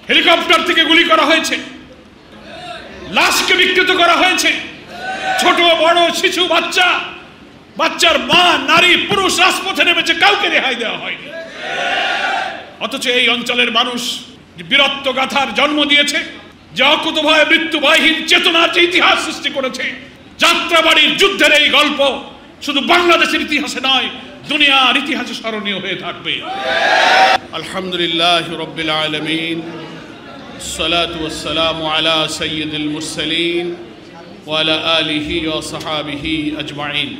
Helicopter থেকে গুলি করা হয়েছে, লাশকে বিকৃত করা হয়েছে, ছোট বড় শিশু বাচ্চার মা নারী পুরুষ রাজপথে নেমেছে, কাউকে রেহাই দেওয়া হয়নি। অথচ এই অঞ্চলের মানুষ বীরত্ব গাথার জন্ম দিয়েছে, যে অকুতভয় মৃত্যুভয়হীন চেতনার যে ইতিহাস সৃষ্টি করেছে। যাত্রাবাড়ির যুদ্ধের এই গল্প শুধু বাংলাদেশের ইতিহাসে নয়, দুনিয়ার ইতিহাসে স্মরণীয় হয়ে থাকবে। আলহামদুলিল্লাহ রাব্বিল আলামিন, আসসালাতু ওয়াসসালামু আলা সাইয়্যিদিল মুরসালিন ওয়া আলা আলিহি ওয়া সাহাবিহি আজমাইন।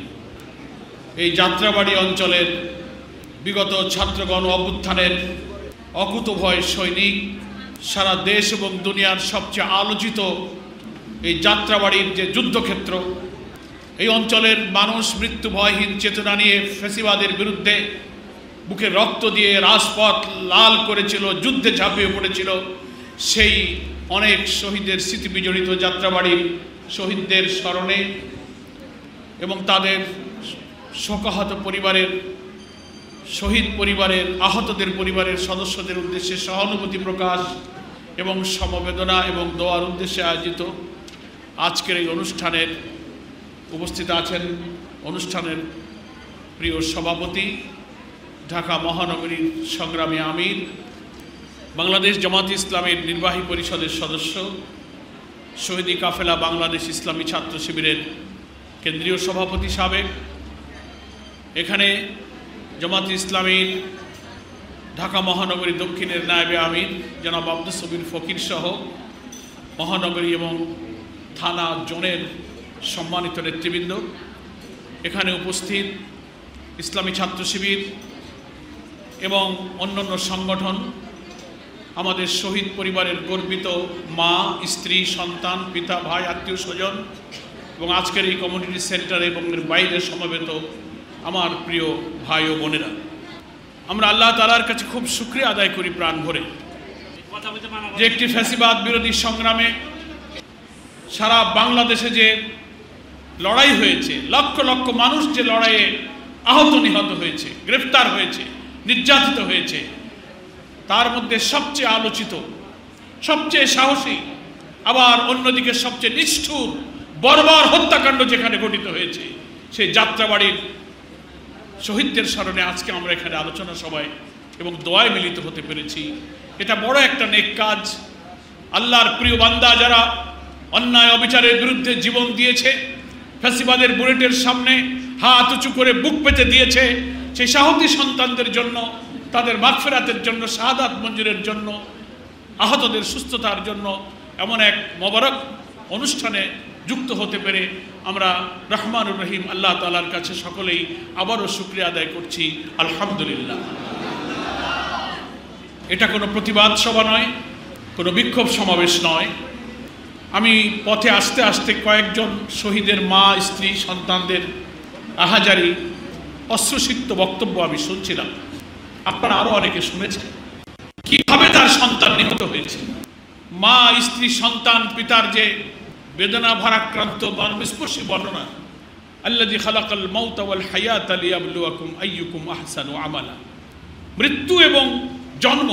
এই যাত্রাবাড়ি অঞ্চলের বিগত ছাত্রগণ অভ্যুত্থানের অকুতভয় সৈনিক, সারা দেশ এবং দুনিয়ার সবচেয়ে আলোচিত এই যাত্রাবাড়ির যে যুদ্ধক্ষেত্র, এই অঞ্চলের মানুষ মৃত্যুভয়হীন চেতনা নিয়ে ফ্যাসিবাদের বিরুদ্ধে বুকে রক্ত দিয়ে রাজপথ লাল করেছিল, যুদ্ধে ঝাঁপিয়ে পড়েছিল। সেই অনেক শহীদের স্মৃতি বিজড়িত যাত্রাবাড়ির শহীদদের স্মরণে এবং তাদের শোকাহত পরিবারের, শহীদ পরিবারের, আহতদের পরিবারের সদস্যদের উদ্দেশ্যে সহানুভূতি প্রকাশ এবং সমবেদনা এবং দোয়ার উদ্দেশ্যে আয়োজিত আজকের এই অনুষ্ঠানের উপস্থিত আছেন অনুষ্ঠানের প্রিয় সভাপতি, ঢাকা মহানগরীর সংগ্রামী আমির, বাংলাদেশ জামাত ইসলামের নির্বাহী পরিষদের সদস্য, শহীদি কাফেলা বাংলাদেশ ইসলামী ছাত্র শিবিরের কেন্দ্রীয় সভাপতি সাবেক, এখানে জামাত ইসলামীর ঢাকা মহানগরী দক্ষিণের নায়েবে আমির জনাব আব্দুস সবির ফকির সহ মহানগরী এবং থানা জোনের সম্মানিত নেতৃবৃন্দ, এখানে উপস্থিত ইসলামী ছাত্র শিবির এবং অন্যান্য সংগঠন, আমাদের শহীদ পরিবারের গর্বিত মা, স্ত্রী, সন্তান, পিতা, ভাই, আত্মীয় স্বজন এবং আজকের এই কমিউনিটি সেন্টারে এবং এর বাইরে সমবেত আমার প্রিয় ভাই ও বোনেরা, আমরা আল্লাহ তাআলার কাছে খুব শুকরিয়া আদায় করি প্রাণ ভরে যে একটি ফ্যাসিবাদ বিরোধী সংগ্রামে সারা বাংলাদেশে যে লড়াই হয়েছে, লক্ষ লক্ষ মানুষ যে লড়াইয়ে আহত নিহত হয়েছে, গ্রেফতার হয়েছে, নির্যাতিত হয়েছে, তার মধ্যে সবচেয়ে আলোচিত, সবচেয়ে সাহসী, আবার অন্যদিকে সবচেয়ে নিষ্ঠুর বর্বর হত্যাকাণ্ড যেখানে ঘটিত হয়েছে, সেই যাত্রাবাড়ির শহীদদের স্মরণে আজকে আমরা এখানে আলোচনা সভায় এবং দোয়ায় মিলিত হতে পেরেছি। এটা বড় একটা নেক কাজ। আল্লাহর প্রিয় বান্দা যারা অন্যায় অবিচারের বিরুদ্ধে জীবন দিয়েছে, ফ্যাসিবাদের বুলেটের সামনে হাত উঁচু করে বুক পেতে দিয়েছে, সেই সাহসী সন্তানদের জন্য, তাদের মাগফিরাতের জন্য, শাহাদাত মঞ্জুরের জন্য, আহতদের সুস্থতার জন্য এমন এক মোবারক অনুষ্ঠানে যুক্ত হতে পেরে আমরা রহমানুর রহিম আল্লাহ তাআলার কাছে সকলেই আবারও শুকরিয়া আদায় করছি, আলহামদুলিল্লাহ। এটা কোনো প্রতিবাদ সভা নয়, কোনো বিক্ষোভ সমাবেশ নয়। আমি পথে আসতে আসতে কয়েকজন শহীদের মা, স্ত্রী, সন্তানদের আহাজারি অশ্রুসিক্ত বক্তব্য আমি শুনছিলাম। আপনারা আরও অনেকে শুনেছেন কিভাবে তার সন্তান নিহত হয়েছে। মা, স্ত্রী, সন্তান, পিতার যে বেদনা ভারাক্রান্ত মর্মস্পর্শী বর্ণনা, আল্লাযী খালাকাল মাউতা ওয়াল হায়াতা লিয়াবলুয়াকুম আইয়ুকুম আহসানু আমালা। মৃত্যু এবং জন্ম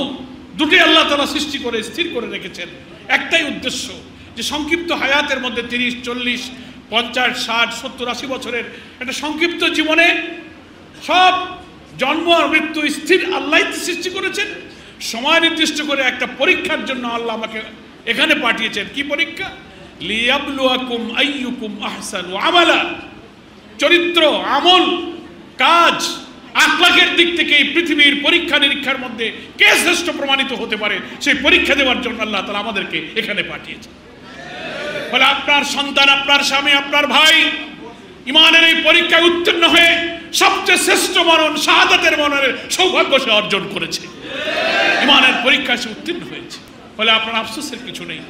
দুটোই আল্লাহ তাআলা সৃষ্টি করে স্থির করে রেখেছেন, একটাই উদ্দেশ্য যে সংক্ষিপ্ত হায়াতের মধ্যে 30, 40, 50, 60, 70, 80 বছরের একটা সংক্ষিপ্ত জীবনে সব জন্ম আর মৃত্যু স্থির আল্লাহই সৃষ্টি করেছেন। সময় নির্দিষ্ট করে একটা পরীক্ষার জন্য আল্লাহ আমাকে এখানে পাঠিয়েছেন। কি পরীক্ষা? লিয়াবলুয়াকুম আইয়ুকুম আহসানু আমালা। চরিত্র, আমল, কাজ, আখলাকের দিক থেকে এই পৃথিবীর পরীক্ষা নিরীক্ষার মধ্যে কে শ্রেষ্ঠ প্রমাণিত হতে পারে, সেই পরীক্ষা দেওয়ার জন্য আল্লাহ তাআলা আমাদেরকে এখানে পাঠিয়েছেন। ফলে আপনার সন্তান, আপনার স্বামী, আপনার ভাই ইমানের এই পরীক্ষায় উত্তীর্ণ হয়ে সবচেয়ে শ্রেষ্ঠ মরণ, শাহাদাতের মরণের সৌভাগ্য সে অর্জন করেছে, ইমানের পরীক্ষায় সে উত্তীর্ণ হয়েছে। ফলে আপনার আফসোসের কিছু নেই।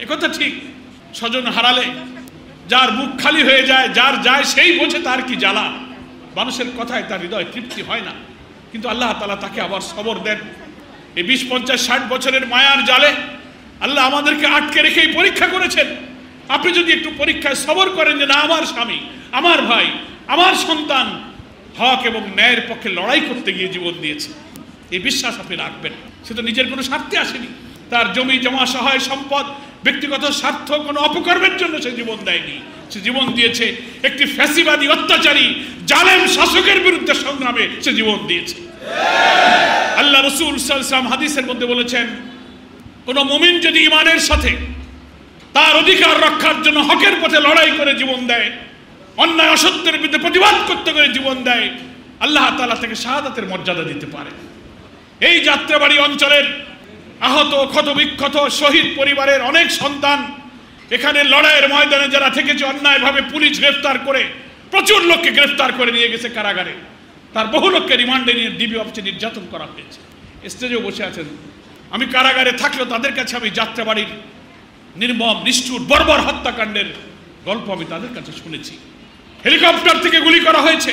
একথা ঠিক, স্বজন হারালে যার মুখ খালি হয়ে যায়, যার যায় সেই বোঝে তার কি জ্বালা। মানুষের কথায় তার হৃদয় তৃপ্তি হয় না, কিন্তু আল্লাহ তাআলা তাকে আবার সবর দেন। এই 20, 50, 60 বছরের মায়ার জালে আল্লাহ আমাদেরকে আটকে রেখেই পরীক্ষা করেছেন। আপনি যদি একটু পরীক্ষায় সবর করেন যে না, আমার স্বামী, আমার ভাই, আমার সন্তান হক এবং ন্যায়ের পক্ষে লড়াই করতে গিয়ে জীবন দিয়েছে, এই বিশ্বাস আপনি রাখবেন। সে তো নিজের কোনো স্বার্থে আসেনি, তার জমি জমা সহায় সম্পদ ব্যক্তিগত স্বার্থ কোনো অপকর্মের জন্য সে জীবন দেয়নি। সে জীবন দিয়েছে একটি ফ্যাসিবাদী অত্যাচারী জালেম শাসকের বিরুদ্ধে সংগ্রামে সে জীবন দিয়েছে। আল্লাহ রাসূল সাল্লাল্লাহু আলাইহি ওয়াসাল্লাম হাদিসের মধ্যে বলেছেন, কোন মুমিন যদি ঈমানের সাথে তার অধিকার রক্ষার জন্য হকের পথে লড়াই করে জীবন দেয়, অন্যায় অসত্যের বিরুদ্ধে প্রতিবাদ করতে করে জীবন দেয়, আল্লাহ তাআলা তাকে শাহাদাতের মর্যাদা দিতে পারে। এই যাত্রাবাড়ি অঞ্চলের আহত ক্ষতবিক্ষত শহীদ পরিবারের অনেক সন্তান এখানে লড়াইয়ের ময়দানে যারা থেকেছে, অন্যায়ভাবে পুলিশ গ্রেফতার করে প্রচুর লোককে গ্রেফতার করে নিয়ে গেছে কারাগারে, তার বহু লোককে রিমান্ডে নিয়ে ডিবি অফিসে নির্যাতন করা হয়েছে। স্টেজেও বসে আছেন। আমি কারাগারে থাকলেও তাদের কাছে আমি যাত্রাবাড়ির নির্মম নিষ্ঠুর বর্বর হত্যাকাণ্ডের গল্প আমি তাদের কাছে শুনেছি। হেলিকপ্টার থেকে গুলি করা হয়েছে,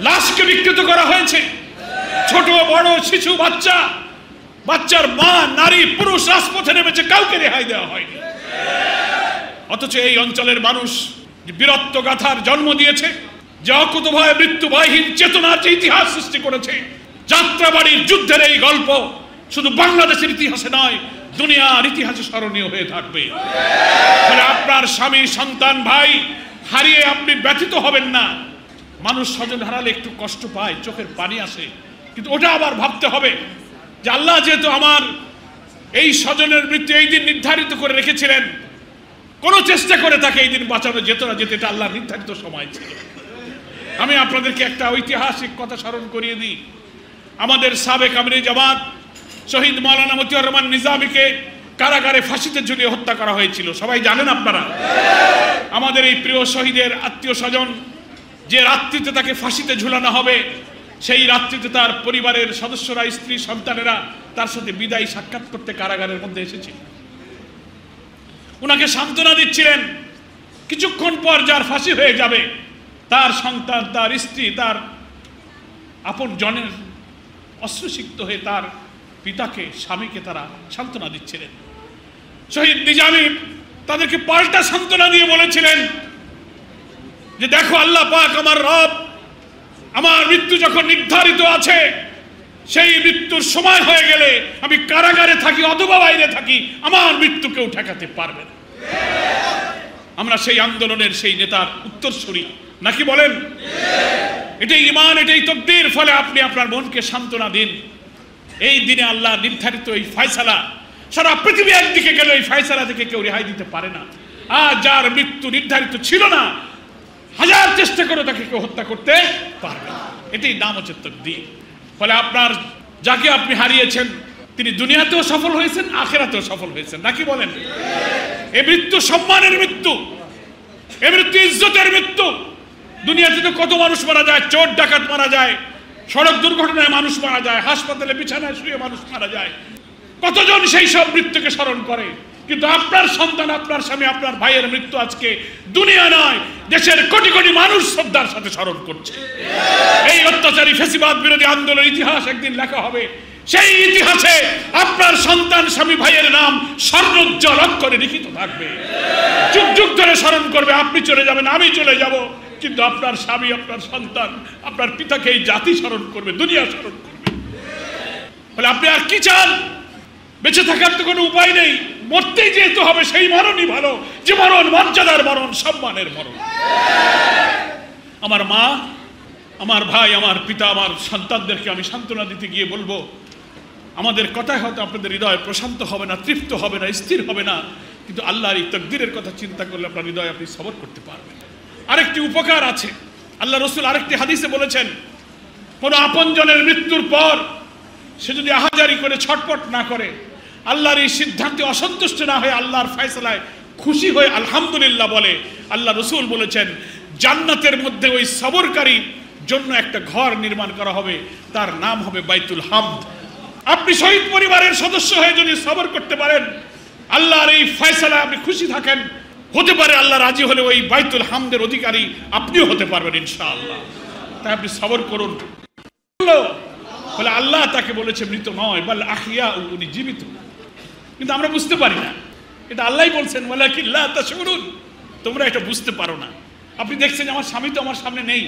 লাশকে বিকৃত করা হয়েছে, ছোট বড় শিশু বাচ্চার মা নারী পুরুষ রাজপথে নেমেছে, কাউকে রেহাই দেওয়া হয়নি। অথচ এই অঞ্চলের মানুষ বীরত্ব গাথার জন্ম দিয়েছে, যে অকুতভয় মৃত্যুভয়হীন চেতনার যে ইতিহাস সৃষ্টি করেছে। যাত্রাবাড়ির যুদ্ধের এই গল্প শুধু বাংলাদেশের ইতিহাসে নয়, দুনিয়ার ইতিহাসে স্মরণীয় হয়ে থাকবে। ফলে আপনার স্বামী সন্তান ভাই হারিয়ে আপনি ব্যথিত হবেন না। মানুষ স্বজন হারালে একটু কষ্ট পায়, চোখের পানি আসে, কিন্তু ওটা আবার ভাবতে হবে যে আল্লাহ যেহেতু আমার এই স্বজনের মৃত্যু এই দিন নির্ধারিত করে রেখেছিলেন, কোনো চেষ্টা করে তাকে এই দিন বাঁচানো যেত না যেত, এটা আল্লাহ নির্ধারিত সময় ছিল। আমি আপনাদেরকে একটা ঐতিহাসিক কথা স্মরণ করিয়ে দিই। আমাদের সাবেক আমিরে জামাত শহীদ মাওলানা মতিউর রহমান নিজামীকে কারাগারে ফাঁসিতে ঝুলিয়ে হত্যা করা হয়েছিল, সবাই জানেন আপনারা। আমাদের এই প্রিয় শহীদের আত্মীয় স্বজন যে রাত্রিতে তাকে ফাঁসিতে ঝুলানো হবে, সেই রাত্রিতে তার পরিবারের সদস্যরা, স্ত্রী সন্তানেরা তার সাথে বিদায়ী সাক্ষাৎ করতে কারাগারের মধ্যে এসেছিল। ওনাকে সান্ত্বনা দিচ্ছিলেন। কিছুক্ষণ পর যার ফাঁসি হয়ে যাবে, তার সন্তান, তার স্ত্রী, তার আপন জনের অশ্রুসিক্ত হয়ে তার পিতাকে, স্বামীকে তারা সান্ত্বনা দিচ্ছিলেন। শহীদ নিজামী তাদেরকে পাল্টা সান্ত্বনা দিয়ে বলেছিলেন যে দেখো, আল্লাহ পাক আমার রব, আমার মৃত্যু যখন নির্ধারিত আছে, সেই মৃত্যুর সময় হয়ে গেলে আমি কারাগারে থাকি অথবা বাইরে থাকি, আমার মৃত্যু কেউ ঠেকাতে পারবে না। আমরা সেই আন্দোলনের সেই নেতার উত্তরসূরি নাকি বলেন? এটাই ঈমান, এটাই তাকদীর। ফলে আপনি আপনার মনকে সান্ত্বনা দিন। এই দিনে আল্লাহ নির্ধারিত এই ফয়সালা, সারা পৃথিবী একদিকে গেলে এই ফয়সালা থেকে কেউ রেহাই দিতে পারে না। আর যার মৃত্যু নির্ধারিত ছিল না, হাজার চেষ্টা করে তাকে কেউ হত্যা করতে পারবে না। এটাই নাম হচ্ছে তাকদীর। ফলে আপনার যাকে আপনি হারিয়েছেন, তিনি দুনিয়াতেও সফল হয়েছেন, আখিরাতেও সফল হয়েছেন নাকি বলেন? এই মৃত্যু সম্মানের মৃত্যু, এই মৃত্যু ইজ্জতের মৃত্যু। দুনিয়াতে তো কত মানুষ মারা যায়, চোর ডাকাত মারা যায়, সড়ক দুর্ঘটনায় মানুষ মারা যায়, হাসপাতালে বিছানায় শুয়ে মানুষ মারা যায়। কতজন সেই সব মৃত্যুকে স্মরণ করে, কিন্তু আপনার সন্তান, আপনার স্বামী, আপনার ভাইয়ের মৃত্যু আজকে দুনিয়া নয়, দেশের কোটি কোটি মানুষ শ্রদ্ধার সাথে স্মরণ করছে। এই অত্যাচারী ফ্যাসিবাদ বিরোধী আন্দোলনের ইতিহাস একদিন লেখা হবে। সেই ইতিহাসে আপনার সন্তান, স্বামী, ভাইয়ের নাম স্বর্ণোজ্জ্বল অক্ষরে লিখিত থাকবে। যুগ যুগ ধরে স্মরণ করবে। আপনি চলে যাবেন, আমি চলে যাব, কিন্তু আপনার স্বামী, আপনার সন্তান, আপনার পিতাকে এই জাতি স্মরণ করবে, দুনিয়া স্মরণ করবে। বলে আপনি আর কি চান? বেঁচে থাকার তো কোনো উপায় নেই, মরতেই যেতে হবে। সেই মরণই ভালো, যে মরণ মর্যাদার মরণ, সম্মানের মরণ। আমার মা, আমার ভাই, আমার পিতা, আমার সন্তানদেরকে আমি সান্ত্বনা দিতে গিয়ে বলবো, আমাদের কথায় হয়তো আপনাদের হৃদয় প্রশান্ত হবে না, তৃপ্ত হবে না, স্থির হবে না, কিন্তু আল্লাহর এই তাকদীরের কথা চিন্তা করলে আপনার হৃদয় আপনি সবর করতে পারবেন। আরেকটি উপকার আছে। আল্লাহ রাসূল আরেকটি হাদিসে বলেছেন, কোন আপনজনের মৃত্যুর পর সে যদি আহাজারি করে ছটপট না করে, আল্লাহর এই সিদ্ধান্তে অসন্তুষ্ট না হয়ে আল্লাহর ফয়সালায় খুশি হয়ে আলহামদুলিল্লাহ বলে, আল্লাহ রাসূল বলেছেন জান্নাতের মধ্যে ওই সবরকারীর জন্য একটা ঘর নির্মাণ করা হবে, তার নাম হবে বাইতুল হামদ। আপনি শহীদ পরিবারের সদস্য হয়ে যদি সবর করতে পারেন, আল্লাহর এই ফয়সালায় আপনি খুশি থাকেন, হতে পারে আল্লাহ রাজি হলে ওই বাইতুল হামদের অধিকারী আপনিও হতে পারবেন ইনশাআল্লাহ। তাই আপনি সবর করুন। বলে আল্লাহ তাকে বলেছে মৃত নয়, বল আহিয়া, উনি জীবিত। কিন্তু আমরা বুঝতে পারি না, এটা আল্লাহই বলছেন, ওয়ালাকিন লা তাশউরুন, তোমরা এটা বুঝতে পারো না। আপনি দেখছেন আমার স্বামী তো আমার সামনে নেই,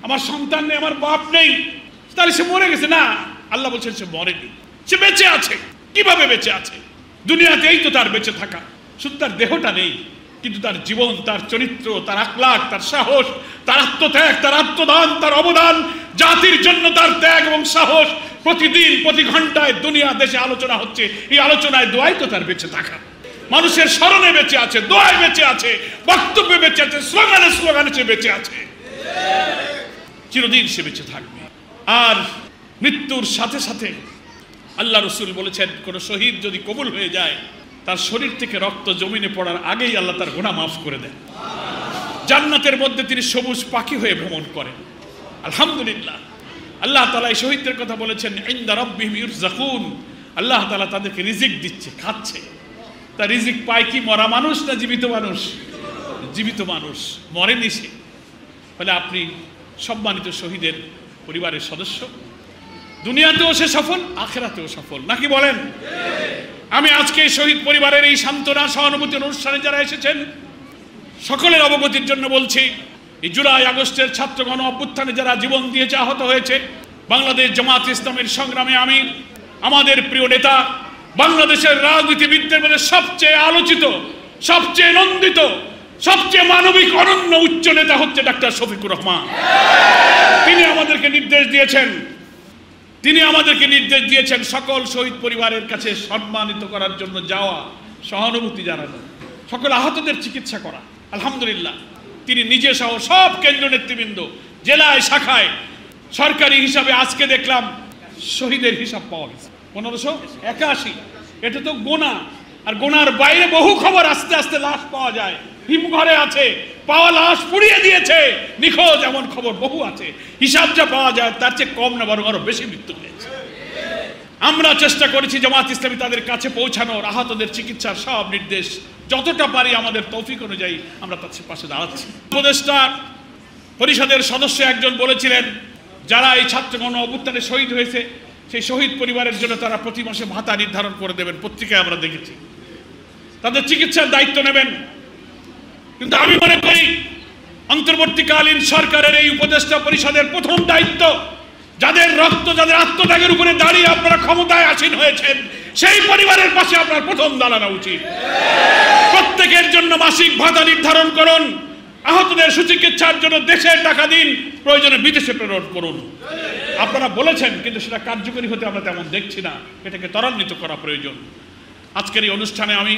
আমার সন্তান নেই, আমার বাপ নেই, তাহলে সে মরে গেছে না। আল্লাহ বলছেন সে মরেনি, সে বেঁচে আছে। কিভাবে বেঁচে আছে? দুনিয়াতেই তো তার বেঁচে থাকা, শুধু তার দেহটা নেই, কিন্তু তার জীবন, তার চরিত্র, তার আখলাক, তার সাহস, তার আত্মত্যাগ, তার আত্মদান, তার অবদান, জাতির জন্য তার ত্যাগ এবং সাহস প্রতিদিন প্রতি ঘন্টায় দুনিয়া দেশে আলোচনা হচ্ছে। এই আলোচনায় দোয়াই তো তার বেঁচে থাকা। মানুষের স্মরণে বেঁচে আছে, দোয়ায় বেঁচে আছে, বক্তব্যে বেঁচে আছে, স্লোগানে স্লোগানে সে বেঁচে আছে। চিরদিন সে বেঁচে থাকবে। আর মৃত্যুর সাথে সাথে আল্লাহ রসুল বলেছেন, কোন শহীদ যদি কবুল হয়ে যায়, তার শরীর থেকে রক্ত জমিনে পড়ার আগেই আল্লাহ তার গুনাহ মাফ করে দেন। জান্নাতের মধ্যে তিনি সবুজ পাখি হয়ে ভ্রমণ করেন। আলহামদুলিল্লাহ, আল্লাহ তাআলা এই শহীদদের কথা বলেছেন, ইনদা রাব্বিহিম ইরযাকুন, আল্লাহ তাআলা তাদেরকে রিজিক দিচ্ছে, খাচ্ছে। তা রিজিক পায় কি মরা মানুষ না জীবিত মানুষ? জীবিত মানুষ, মরেনি সে। ফলে আপনি সম্মানিত শহীদের পরিবারের সদস্য, দুনিয়াতেও সে সফল, আখিরাতেও সফল, নাকি বলেন? আমি আজকে শহীদ পরিবারের এই সান্ত্বনা সহানুভূতির অনুষ্ঠানে যারা এসেছেন সকলের অবগতির জন্য বলছি, এই জুলাই আগস্টের ছাত্র গণ অভ্যুত্থানে যারা জীবন দিয়েছে, আহত হয়েছে, বাংলাদেশ জামাত ইসলামের সংগ্রামে আমির, আমাদের প্রিয় নেতা, বাংলাদেশের রাজনীতিবিদদের মধ্যে সবচেয়ে আলোচিত, সবচেয়ে নন্দিত, সবচেয়ে মানবিক অনন্য উচ্চ নেতা হচ্ছে ডাক্তার শফিকুর রহমান। তিনি আমাদেরকে নির্দেশ দিয়েছেন সকল শহীদ পরিবারের কাছে সম্মানিত করার জন্য যাওয়া, সহানুভূতি জানানো, সকল আহতদের চিকিৎসা করা। আলহামদুলিল্লাহ, তিনি নিজে সহ সব কেন্দ্র নেতৃবৃন্দ, জেলায় শাখায়, সরকারি হিসাবে আজকে দেখলাম শহীদের হিসাব পাওয়া গেছে 1581। এটা তো গোনা, আর গোনার বাইরে বহু খবর আস্তে আস্তে লাশ পাওয়া যায়। হিমঘরে আছে, পাওয়া লাশ পুড়িয়ে দিয়েছে, নিখোঁজ এমন খবর বহু আছে। হিসাব যা পাওয়া যায় তার চেয়ে কম না, বরং আরো বেশি মৃত্যু হয়েছে। আমরা চেষ্টা করেছি জামাত ইসলামী তাদের কাছে পৌঁছানোর, আহতদের চিকিৎসার সব নির্দেশ যতটা পারি আমাদের তৌফিক অনুযায়ী আমরা তাদের পাশে দাঁড়াচ্ছি। উপদেষ্টা পরিষদের সদস্য একজন বলেছিলেন, যারা এই ছাত্র গণ অভ্যুত্থানে শহীদ হয়েছে সেই শহীদ পরিবারের জন্য তারা প্রতি মাসে ভাতা নির্ধারণ করে দেবেন। পত্রিকায় আমরা দেখেছি, তাদের চিকিৎসার দায়িত্ব নেবেন। কিন্তু আমি মনে করি অন্তর্বর্তীকালীন সরকারের এই উপদেষ্টা পরিষদের প্রথম দায়িত্ব, যাদের রক্ত, যাদের আত্মত্যাগের উপরে দাঁড়িয়ে আপনারা ক্ষমতায় আসীন হয়েছেন, সেই পরিবারের পাশে আপনার প্রথম দাঁড়ানো উচিত। প্রত্যেকের জন্য মাসিক ভাতা নির্ধারণ করুন, আহতদের সুচিকিৎসার জন্য দেশের টাকা দিন, প্রয়োজনে বিদেশে প্রেরণ করুন। আপনারা বলেছেন, কিন্তু সেটা কার্যকরী হতে আমরা তেমন দেখছি না। এটাকে ত্বরান্বিত করা প্রয়োজন। আজকের এই অনুষ্ঠানে আমি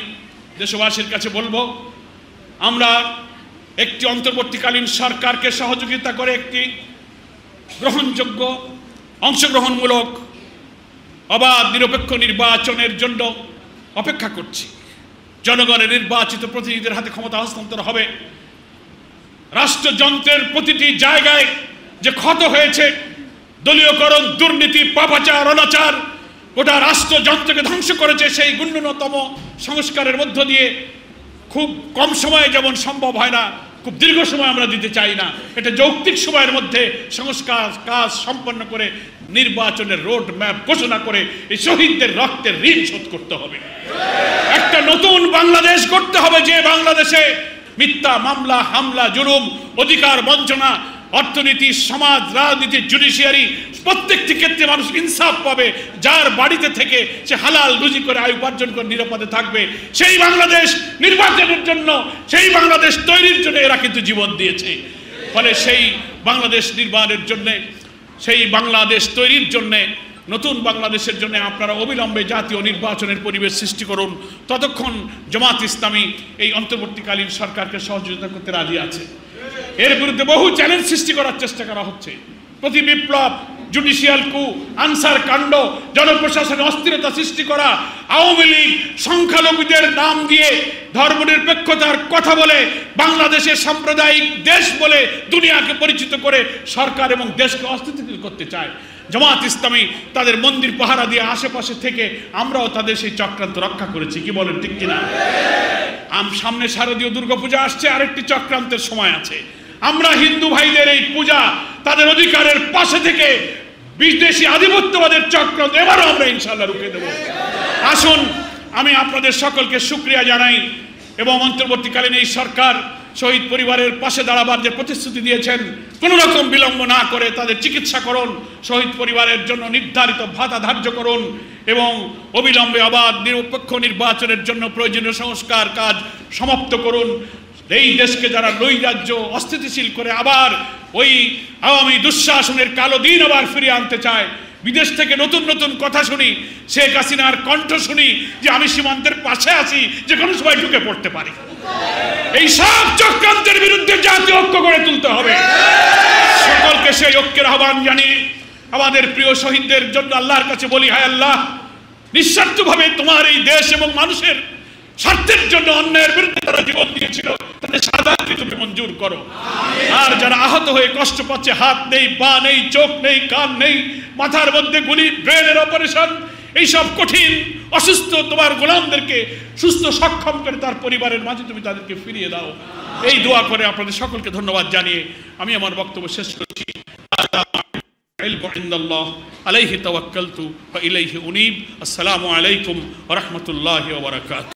দেশবাসীর কাছে বলবো, আমরা একটি অন্তর্বর্তীকালীন সরকারকে সহযোগিতা করে একটি গ্রহণযোগ্য, অংশগ্রহণমূলক, অবাধ নিরপেক্ষ নির্বাচনের জন্য অপেক্ষা করছি। জনগণের নির্বাচিত প্রতিনিধিদের হাতে ক্ষমতা হস্তান্তর হবে। রাষ্ট্রযন্ত্রের প্রতিটি জায়গায় যে ক্ষত হয়েছে, দলীয়করণ, দুর্নীতি, পাপাচার, অনাচার গোটা রাষ্ট্রযন্ত্রকে ধ্বংস করেছে, সেই ন্যূনতম সংস্কারের মধ্য দিয়ে খুব কম সময়ে যেমন সম্ভব হয় না, খুব দীর্ঘ সময় আমরা দিতে চাই না, এটা যৌক্তিক সময়ের মধ্যে সংস্কার কাজ সম্পন্ন করে নির্বাচনের রোড ম্যাপ ঘোষণা করে এই শহীদদের রক্তের ঋণ শোধ করতে হবে। একটা নতুন বাংলাদেশ গড়তে হবে, যে বাংলাদেশে মিথ্যা মামলা, হামলা, জুলুম, অধিকার বঞ্চনা, অর্থনীতি, সমাজ, রাজনীতি, জুডিশিয়ারি প্রত্যেকটি ক্ষেত্রে মানুষ ইনসাফ পাবে, যার বাড়িতে থেকে সে হালাল রুজি করে আয় উপার্জন করে নিরাপদে থাকবে। সেই বাংলাদেশ নির্বাচনের জন্য, সেই বাংলাদেশ তৈরির জন্য এরা কিন্তু জীবন দিয়েছে। ফলে সেই বাংলাদেশ নির্মাণের জন্য, সেই বাংলাদেশ তৈরির জন্যে, নতুন বাংলাদেশের জন্য আপনারা অবিলম্বে জাতীয় নির্বাচনের পরিবেশ সৃষ্টি করুন। ততক্ষণ জামাত ইসলামী এই অন্তর্বর্তীকালীন সরকারকে সহযোগিতা করতে রাজি আছে। এর বিরুদ্ধে বহু চ্যালেঞ্জ সৃষ্টি করার চেষ্টা করা হচ্ছে। প্রতি বিপ্লব, জুডিশিয়াল কু, আনসার কাণ্ড, জনপ্রশাসনে অস্থিরতা সৃষ্টি করা, আওয়ামী লীগ সংখ্যালঘুদের নাম দিয়ে ধর্মনিরপেক্ষতার কথা বলে বাংলাদেশের সাম্প্রদায়িক দেশ বলে দুনিয়াকে পরিচিত করে সরকার এবং দেশকে অস্থিতিশীল করতে চায়। জামাত ইসলামী তাদের মন্দির পাহারা দিয়ে আশেপাশে থেকে আমরাও তাদের সেই চক্রান্ত রক্ষা করেছি। কি বলেন, ঠিক কিনা? সামনে শারদীয় দুর্গাপূজা আসছে, আরেকটি চক্রান্তের সময় আছে। আমরা হিন্দু ভাইদের এই পূজা, তাদের অধিকারের পাশে থেকে বিদেশি আধিপত্যবাদের চক্রান্ত এবারও আমরা ইনশাআল্লাহ রুখে দেব। আসুন, আমি আপনাদের সকলকে শুকরিয়া জানাই এবং অন্তর্বর্তীকালীন এই সরকার শহীদ পরিবারের পাশে দাঁড়াবার যে প্রতিশ্রুতি দিয়েছেন, কোনো রকম বিলম্ব না করে তাদের চিকিৎসা করুন, শহীদ পরিবারের জন্য নির্ধারিত ভাতা ধার্য করুন। এবং অবিলম্বে আবার নিরপেক্ষ নির্বাচনের জন্য প্রয়োজনীয় সংস্কার কাজ সমাপ্ত করুন। এই দেশকে যারা নৈরাজ্য অস্থিতিশীল করে আবার ওই আওয়ামী দুঃশাসনের কালো দিন আবার ফিরিয়ে আনতে চায়, বিদেশ থেকে নতুন নতুন কথা শুনি, শেখ হাসিনার কণ্ঠ শুনি যে আমি সীমান্তের পাশে আছি, যে কোনো সময় ঢুকে পড়তে পারি। এই সব চক্রান্তের বিরুদ্ধে জাতীয় ঐক্য গড়ে তুলতে হবে। সকলকে সেই ঐক্যের আহ্বান জানিয়ে আমাদের প্রিয় শহীদদের জন্য আল্লাহর কাছে বলি, হায় আল্লাহ, নিঃস্বার্থভাবে তোমার এই দেশ এবং মানুষের স্বার্থের জন্য অন্যায়ের বিরুদ্ধে তারা জীবন দিয়েছিল, তাদের শাহাদাতকে তুমি মঞ্জুর করো। আর যারা আহত হয়ে কষ্ট পাচ্ছে, হাত নেই, পা নেই, চোখ নেই, কান নেই, মাথার মধ্যে গুলি, ব্রেনের অপারেশন, এইসব কঠিন অসুস্থ তোমার গোলামদেরকে সুস্থ সক্ষম করে তার পরিবারের মাঝে তুমি তাদেরকে ফিরিয়ে দাও। এই দোয়া করে আপনাদের সকলকে ধন্যবাদ জানিয়ে আমি আমার বক্তব্য শেষ করছি। আলাইহি তাওয়াক্কালতু ওয়া ইলাইহি উনীব। আসসালামু আলাইকুম ওয়া রাহমাতুল্লাহি ওয়া বারাকাতুহু।